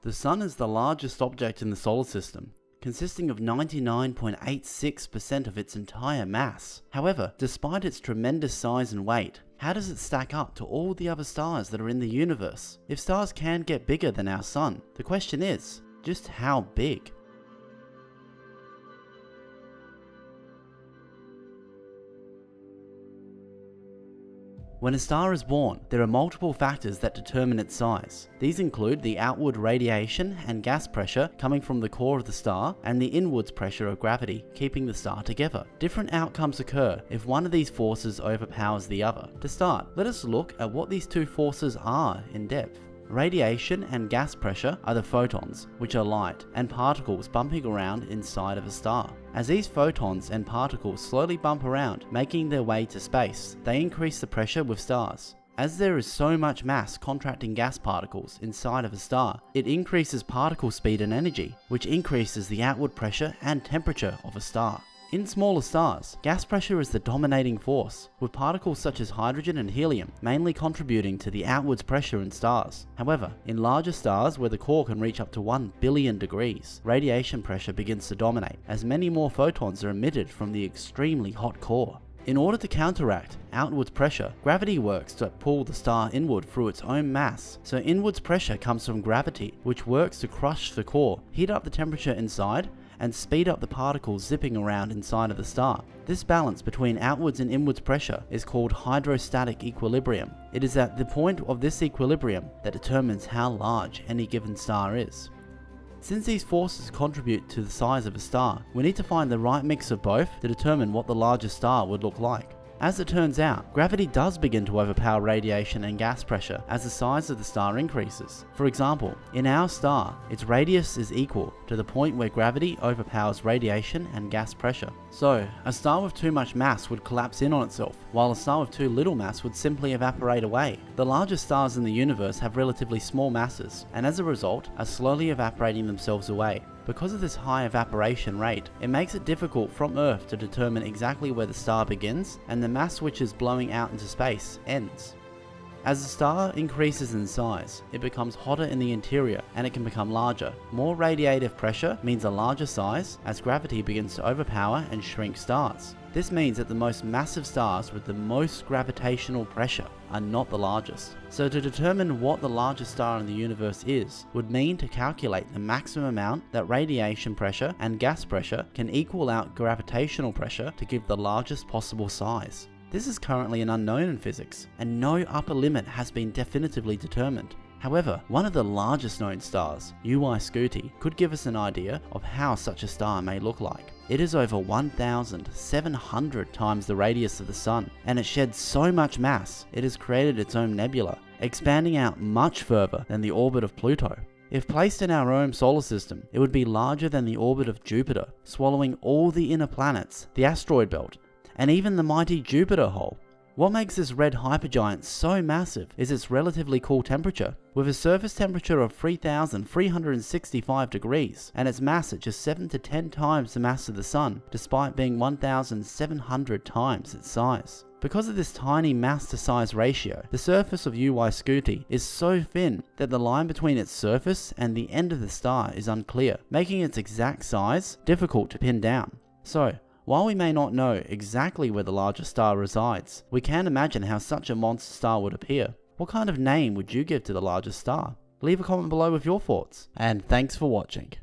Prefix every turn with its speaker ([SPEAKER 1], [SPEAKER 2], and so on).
[SPEAKER 1] The Sun is the largest object in the solar system, consisting of 99.86% of its entire mass. However, despite its tremendous size and weight, how does it stack up to all the other stars that are in the universe? If stars can get bigger than our Sun, the question is, just how big? When a star is born, there are multiple factors that determine its size. These include the outward radiation and gas pressure coming from the core of the star and the inwards pressure of gravity keeping the star together. Different outcomes occur if one of these forces overpowers the other. To start, let us look at what these two forces are in depth. Radiation and gas pressure are the photons, which are light and particles bumping around inside of a star. As these photons and particles slowly bump around, making their way to space, they increase the pressure with stars. As there is so much mass contracting gas particles inside of a star, it increases particle speed and energy, which increases the outward pressure and temperature of a star. In smaller stars, gas pressure is the dominating force, with particles such as hydrogen and helium mainly contributing to the outwards pressure in stars. However, in larger stars where the core can reach up to 1 billion degrees, radiation pressure begins to dominate as many more photons are emitted from the extremely hot core. In order to counteract outwards pressure, gravity works to pull the star inward through its own mass. So inwards pressure comes from gravity, which works to crush the core, heat up the temperature inside, and speed up the particles zipping around inside of the star. This balance between outwards and inwards pressure is called hydrostatic equilibrium. It is at the point of this equilibrium that determines how large any given star is. Since these forces contribute to the size of a star, we need to find the right mix of both to determine what the largest star would look like. As it turns out, gravity does begin to overpower radiation and gas pressure as the size of the star increases. For example, in our star, its radius is equal to the point where gravity overpowers radiation and gas pressure. So, a star with too much mass would collapse in on itself, while a star with too little mass would simply evaporate away. The largest stars in the universe have relatively small masses, and as a result, are slowly evaporating themselves away. Because of this high evaporation rate, it makes it difficult from Earth to determine exactly where the star begins and the mass which is blowing out into space ends. As the star increases in size, it becomes hotter in the interior and it can become larger. More radiative pressure means a larger size as gravity begins to overpower and shrink stars. This means that the most massive stars with the most gravitational pressure are not the largest. So to determine what the largest star in the universe is would mean to calculate the maximum amount that radiation pressure and gas pressure can equal out gravitational pressure to give the largest possible size. This is currently an unknown in physics, and no upper limit has been definitively determined. However, one of the largest known stars, Scuti, could give us an idea of how such a star may look like. It is over 1,700 times the radius of the Sun, and it sheds so much mass it has created its own nebula, expanding out much further than the orbit of Pluto. If placed in our own solar system, it would be larger than the orbit of Jupiter, swallowing all the inner planets, the asteroid belt, and even the mighty Jupiter hole. What makes this red hypergiant so massive is its relatively cool temperature, with a surface temperature of 3,365 degrees, and its mass at just 7 to 10 times the mass of the Sun, despite being 1,700 times its size. Because of this tiny mass to size ratio, the surface of Scuti is so thin that the line between its surface and the end of the star is unclear, making its exact size difficult to pin down. So, while we may not know exactly where the largest star resides, we can imagine how such a monster star would appear. What kind of name would you give to the largest star? Leave a comment below with your thoughts, and thanks for watching.